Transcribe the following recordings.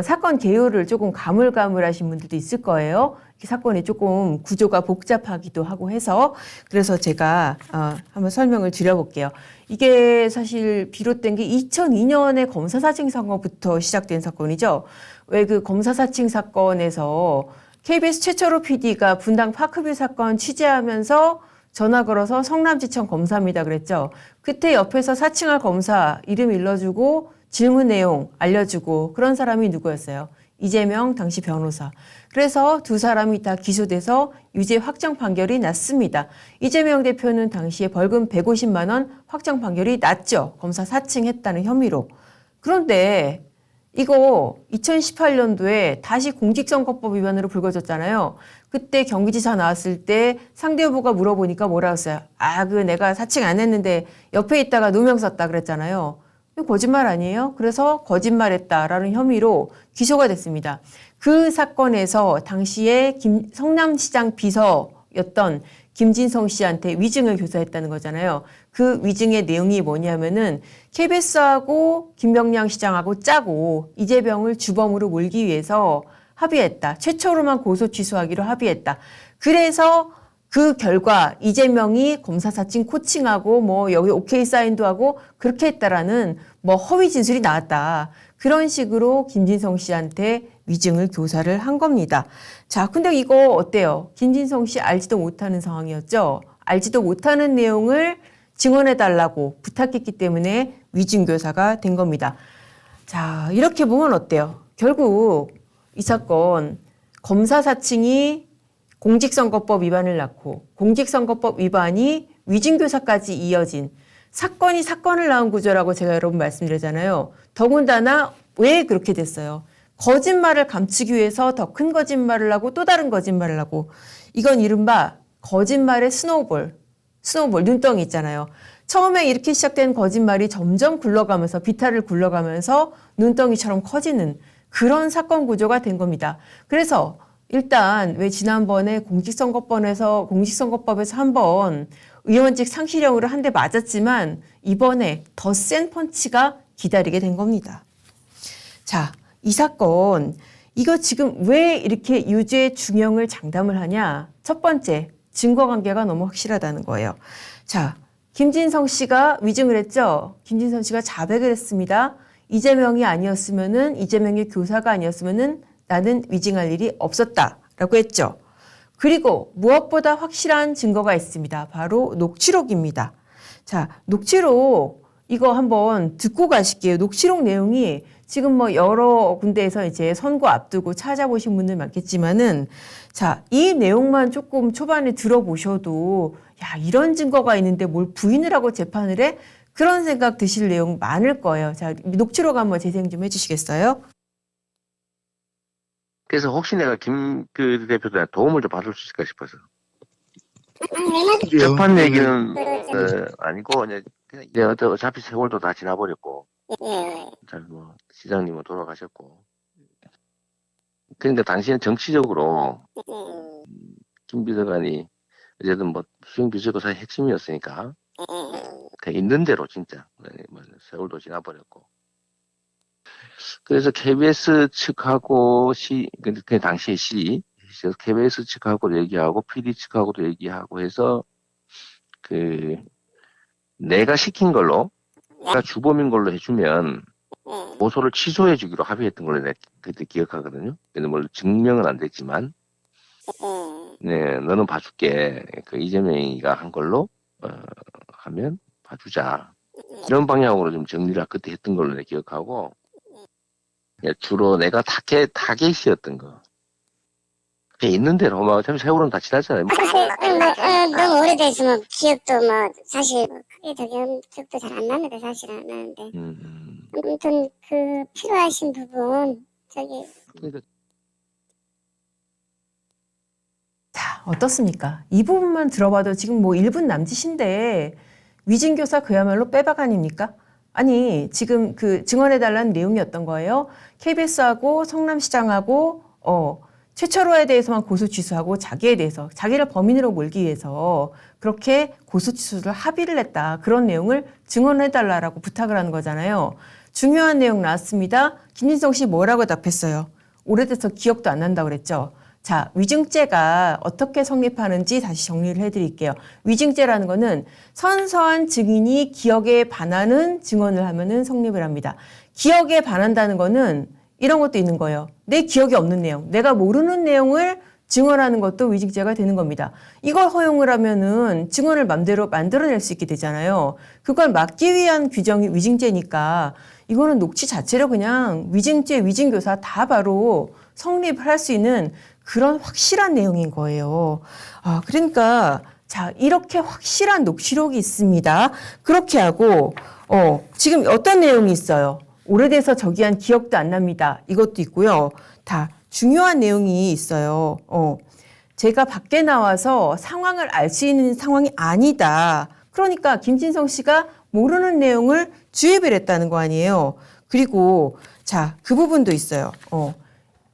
사건 개요를 조금 가물가물하신 분들도 있을 거예요. 사건이 조금 구조가 복잡하기도 하고 해서 그래서 제가 한번 설명을 드려볼게요. 이게 사실 비롯된 게 2002년에 검사 사칭 사건부터 시작된 사건이죠. 왜 그 검사 사칭 사건에서 KBS 최철호 PD가 분당 파크뷰 사건 취재하면서 전화 걸어서 성남지청 검사입니다 그랬죠. 그때 옆에서 사칭할 검사 이름 일러주고 질문 내용 알려주고 그런 사람이 누구였어요? 이재명 당시 변호사. 그래서 두 사람이 다 기소돼서 유죄 확정 판결이 났습니다. 이재명 대표는 당시에 벌금 150만 원 확정 판결이 났죠. 검사 사칭했다는 혐의로. 그런데 이거 2018년도에 다시 공직선거법 위반으로 불거졌잖아요. 그때 경기지사 나왔을 때 상대 후보가 물어보니까 뭐라 했어요? 내가 사칭 안 했는데 옆에 있다가 누명 썼다 그랬잖아요. 거짓말 아니에요? 그래서 거짓말했다라는 혐의로 기소가 됐습니다. 그 사건에서 당시에 성남시장 비서였던 김진성 씨한테 위증을 교사했다는 거잖아요. 그 위증의 내용이 뭐냐면은 KBS하고 김병량 시장하고 짜고 이재명을 주범으로 몰기 위해서 합의했다. 최초로만 고소 취소하기로 합의했다. 그래서 그 결과 이재명이 검사 사칭 코칭하고 뭐 여기 오케이 사인도 하고 그렇게 했다라는 뭐 허위 진술이 나왔다. 그런 식으로 김진성 씨한테 위증을 교사를 한 겁니다. 자, 근데 이거 어때요? 김진성 씨 알지도 못하는 상황이었죠? 알지도 못하는 내용을 증언해달라고 부탁했기 때문에 위증 교사가 된 겁니다. 자, 이렇게 보면 어때요? 결국 이 사건 검사 사칭이 공직선거법 위반을 낳고 공직선거법 위반이 위증교사까지 이어진 사건이 사건을 낳은 구조라고 제가 여러분 말씀드렸잖아요. 더군다나 왜 그렇게 됐어요? 거짓말을 감추기 위해서 더 큰 거짓말을 하고 또 다른 거짓말을 하고 이건 이른바 거짓말의 스노우볼, 눈덩이 있잖아요. 처음에 이렇게 시작된 거짓말이 점점 굴러가면서 비탈을 굴러가면서 눈덩이처럼 커지는 그런 사건 구조가 된 겁니다. 그래서 일단 왜 지난번에 공직선거법에서 한번 의원직 상실형으로 한 대 맞았지만 이번에 더 센 펀치가 기다리게 된 겁니다. 자, 이 사건 이거 지금 왜 이렇게 유죄 중형을 장담을 하냐? 첫 번째, 증거관계가 너무 확실하다는 거예요. 자, 김진성 씨가 위증을 했죠? 김진성 씨가 자백을 했습니다. 이재명이 아니었으면은 이재명의 교사가 아니었으면은 나는 위증할 일이 없었다라고 했죠. 그리고 무엇보다 확실한 증거가 있습니다. 바로 녹취록입니다. 자, 녹취록 이거 한번 듣고 가실게요. 녹취록 내용이 지금 뭐 여러 군데에서 이제 선거 앞두고 찾아보신 분들 많겠지만은 자, 이 내용만 조금 초반에 들어보셔도 야, 이런 증거가 있는데 뭘 부인을 하고 재판을 해? 그런 생각 드실 내용 많을 거예요. 자, 녹취록 한번 재생 좀 해주시겠어요? 그래서 혹시 내가 그 대표한테 도움을 좀 받을 수 있을까 싶어서. 재판 얘기는 아니고 그냥 이제 어차피 세월도 다 지나버렸고, 뭐 시장님은 돌아가셨고. 그러니까 당시엔 정치적으로 김 비서관이 어쨌든 뭐 수행 비서도 사실 핵심이었으니까 그냥 있는 대로 진짜 뭐 세월도 지나버렸고. 그래서 KBS 측하고 그 당시에 KBS 측하고도 얘기하고 PD 측하고도 얘기하고 해서 내가 시킨 걸로 내가 주범인 걸로 해주면 고소를 취소해 주기로 합의했던 걸로 내가 그때 기억하거든요. 근데 물론 증명은 안 됐지만 네, 너는 봐줄게. 그 이재명이가 한 걸로 하면 봐주자. 이런 방향으로 좀 정리를 그때 했던 걸로 내가 기억하고 주로 내가 타겟이었던 거. 그냥 있는 대로 막 어차피 세월은 다 지났잖아요. 너무 오래됐으면 기억도 뭐 사실 크게 기억도 잘 안 납니다. 사실 안 나는데. 아무튼 그 필요하신 부분 그러니까. 자, 어떻습니까? 이 부분만 들어봐도 지금 뭐 1분 남짓인데 위증교사 그야말로 빼박 아닙니까? 아니, 지금 그 증언해달라는 내용이 어떤 거예요? KBS하고 성남시장하고 최철호에 대해서만 고소 취소하고 자기에 대해서 자기를 범인으로 몰기 위해서 그렇게 고소 취소를 합의를 했다. 그런 내용을 증언해달라고 부탁을 하는 거잖아요. 중요한 내용 나왔습니다. 김진성 씨 뭐라고 답했어요? 오래돼서 기억도 안 난다고 그랬죠. 자, 위증죄가 어떻게 성립하는지 다시 정리를 해드릴게요. 위증죄라는 거는 선서한 증인이 기억에 반하는 증언을 하면은 성립을 합니다. 기억에 반한다는 거는 이런 것도 있는 거예요. 내 기억에 없는 내용, 내가 모르는 내용을 증언하는 것도 위증죄가 되는 겁니다. 이걸 허용을 하면은 증언을 맘대로 만들어낼 수 있게 되잖아요. 그걸 막기 위한 규정이 위증죄니까 이거는 녹취 자체로 그냥 위증죄, 위증교사 다 바로 성립을 할 수 있는 그런 확실한 내용인 거예요. 그러니까 자, 이렇게 확실한 녹취록이 있습니다. 그렇게 하고 지금 어떤 내용이 있어요? 오래돼서 저기한 기억도 안 납니다. 이것도 있고요. 다 중요한 내용이 있어요. 제가 밖에 나와서 상황을 알 수 있는 상황이 아니다. 그러니까 김진성 씨가 모르는 내용을 주입을 했다는 거 아니에요. 그리고 자, 그 부분도 있어요.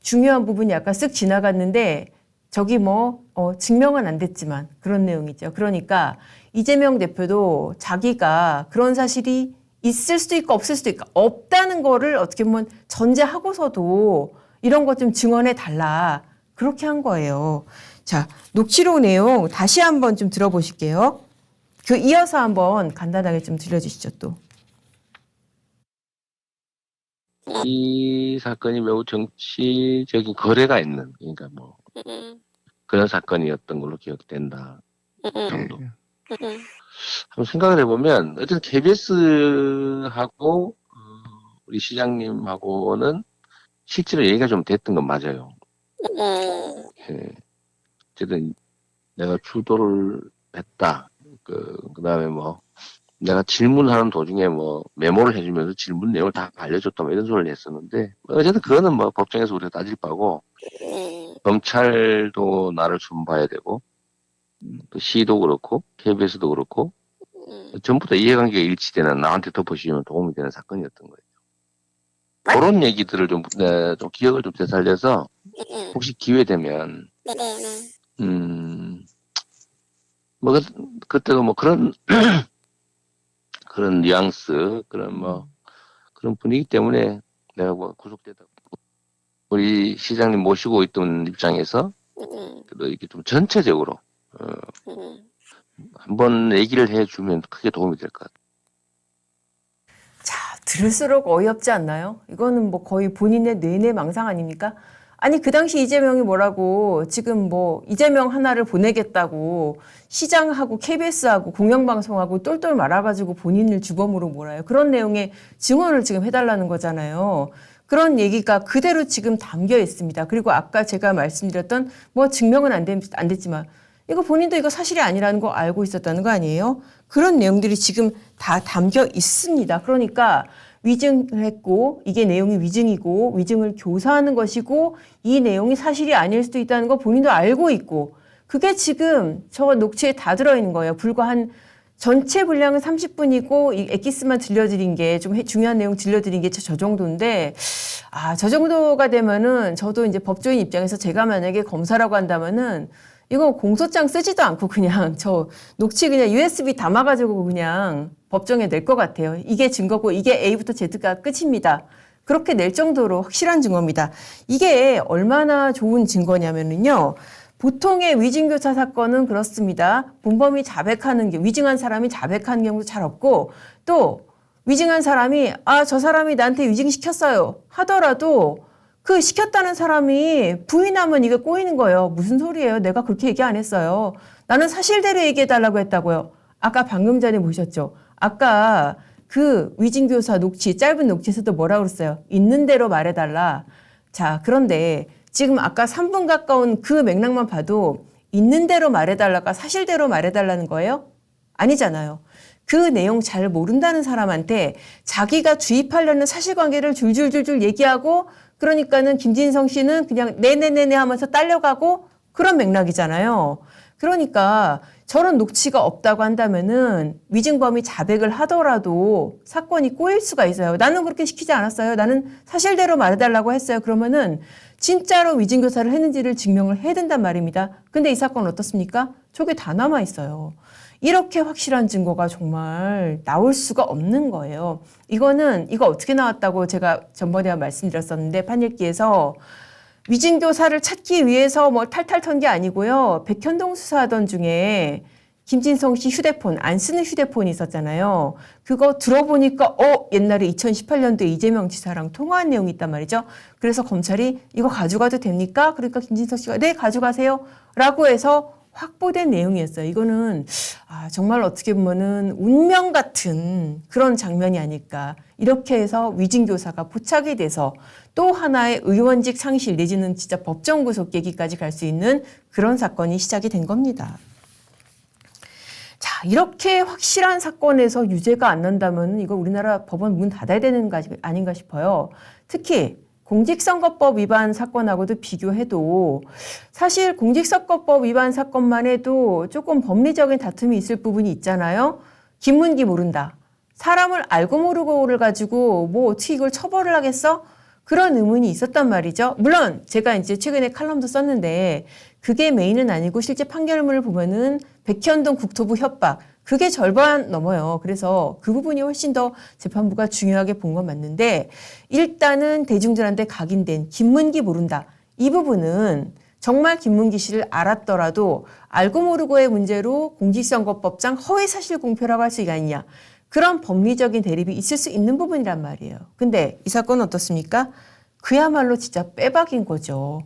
중요한 부분이 약간 쓱 지나갔는데 저기 증명은 안 됐지만 그런 내용이죠. 그러니까 이재명 대표도 자기가 그런 사실이 있을 수도 있고 없을 수도 있고 없다는 거를 어떻게 보면 전제하고서도 이런 것 좀 증언해 달라. 그렇게 한 거예요. 자, 녹취록 내용 다시 한번 좀 들어보실게요. 이어서 한번 간단하게 좀 들려주시죠, 또. 이 사건이 매우 정치적인 거래가 있는, 그러니까 그런 사건이었던 걸로 기억된다. 정도. 한번 생각을 해보면, 어쨌든 KBS하고, 우리 시장님하고는 실제로 얘기가 좀 됐던 건 맞아요. 예. 어쨌든 내가 주도를 했다. 그 다음에 내가 질문하는 도중에 메모를 해주면서 질문 내용을 다 알려줬다 이런 소리를 했었는데 어쨌든 그거는 법정에서 우리가 따질 바고 검찰도 나를 수사봐야 되고 또 시도 그렇고 KBS도 그렇고 전부 다 이해관계가 일치되는 나한테 덮어씌우면 도움이 되는 사건이었던 거예요. 그런 얘기들을 좀 기억을 좀 되살려서 혹시 기회 되면 그때도 그런 그런 뉘앙스 그런 그런 분위기 때문에 내가 구속되다 우리 시장님 모시고 있던 입장에서 이렇게 좀 전체적으로 한번 얘기를 해주면 크게 도움이 될 것 같아요. 자, 들을수록 어이없지 않나요? 이거는 거의 본인의 뇌내 망상 아닙니까? 아니, 그 당시 이재명이 뭐라고 지금 이재명 하나를 보내겠다고 시장하고 KBS하고 공영방송하고 똘똘 말아가지고 본인을 주범으로 몰아요. 그런 내용의 증언을 지금 해달라는 거잖아요. 그런 얘기가 그대로 지금 담겨 있습니다. 그리고 아까 제가 말씀드렸던 증명은 안 됐지만 이거 본인도 이거 사실이 아니라는 거 알고 있었다는 거 아니에요? 그런 내용들이 지금 다 담겨 있습니다. 그러니까 위증을 했고 이게 내용이 위증이고 위증을 교사하는 것이고 이 내용이 사실이 아닐 수도 있다는 거 본인도 알고 있고 그게 지금 저 녹취에 다 들어있는 거예요. 불과 한 전체 분량은 30분이고 이 엑기스만 들려드린 게 좀 중요한 내용 들려드린 게 저 정도인데 저 정도가 되면은 저도 이제 법조인 입장에서 제가 만약에 검사라고 한다면은 이거 공소장 쓰지도 않고 그냥 저 녹취 그냥 USB 담아가지고 그냥 법정에 낼 것 같아요. 이게 증거고 이게 A부터 Z가 끝입니다. 그렇게 낼 정도로 확실한 증거입니다. 이게 얼마나 좋은 증거냐면요. 보통의 위증교사 사건은 그렇습니다. 본범이 자백하는 게 위증한 사람이 자백하는 경우도 잘 없고 또 위증한 사람이 저 사람이 나한테 위증시켰어요 하더라도 그 시켰다는 사람이 부인하면 이게 꼬이는 거예요. 무슨 소리예요? 내가 그렇게 얘기 안 했어요. 나는 사실대로 얘기해달라고 했다고요. 아까 방금 전에 보셨죠? 아까 그 위증교사 녹취, 짧은 녹취에서도 뭐라고 그랬어요? 있는 대로 말해달라. 자, 그런데 지금 아까 3분 가까운 그 맥락만 봐도 있는 대로 말해달라가 사실대로 말해달라는 거예요? 아니잖아요. 그 내용 잘 모른다는 사람한테 자기가 주입하려는 사실관계를 줄줄줄줄 얘기하고 그러니까는 김진성 씨는 그냥 네네네네 하면서 딸려가고 그런 맥락이잖아요. 그러니까 저런 녹취가 없다고 한다면은 위증범이 자백을 하더라도 사건이 꼬일 수가 있어요. 나는 그렇게 시키지 않았어요. 나는 사실대로 말해달라고 했어요. 그러면은 진짜로 위증교사를 했는지를 증명을 해야 된단 말입니다. 근데 이 사건은 어떻습니까? 저게 다 남아 있어요. 이렇게 확실한 증거가 정말 나올 수가 없는 거예요. 이거 어떻게 나왔다고 제가 전번에 말씀드렸었는데 판읽기에서 위증교사를 찾기 위해서 뭐 탈탈 턴 게 아니고요. 백현동 수사하던 중에 김진성 씨 휴대폰, 안 쓰는 휴대폰이 있었잖아요. 그거 들어보니까 옛날에 2018년도에 이재명 지사랑 통화한 내용이 있단 말이죠. 그래서 검찰이 이거 가져가도 됩니까? 그러니까 김진성 씨가 네, 가져가세요. 라고 해서 확보된 내용이었어요. 이거는 정말 어떻게 보면은 운명 같은 그런 장면이 아닐까. 이렇게 해서 위증교사가 포착이 돼서 또 하나의 의원직 상실 내지는 진짜 법정 구속 계기까지 갈 수 있는 그런 사건이 시작이 된 겁니다. 자, 이렇게 확실한 사건에서 유죄가 안 난다면 이거 우리나라 법원 문 닫아야 되는 거 아닌가 싶어요. 특히 공직선거법 위반 사건하고도 비교해도 사실 공직선거법 위반 사건만 해도 조금 법리적인 다툼이 있을 부분이 있잖아요. 김문기 모른다. 사람을 알고 모르고를 가지고 뭐 어떻게 이걸 처벌을 하겠어? 그런 의문이 있었단 말이죠. 물론 제가 이제 최근에 칼럼도 썼는데 그게 메인은 아니고 실제 판결문을 보면은 백현동 국토부 협박 그게 절반 넘어요. 그래서 그 부분이 훨씬 더 재판부가 중요하게 본 건 맞는데 일단은 대중들한테 각인된 김문기 모른다. 이 부분은 정말 김문기 씨를 알았더라도 알고 모르고의 문제로 공직선거법상 허위사실 공표라고 할 수 있느냐. 그런 법리적인 대립이 있을 수 있는 부분이란 말이에요. 근데 이 사건은 어떻습니까? 그야말로 진짜 빼박인 거죠.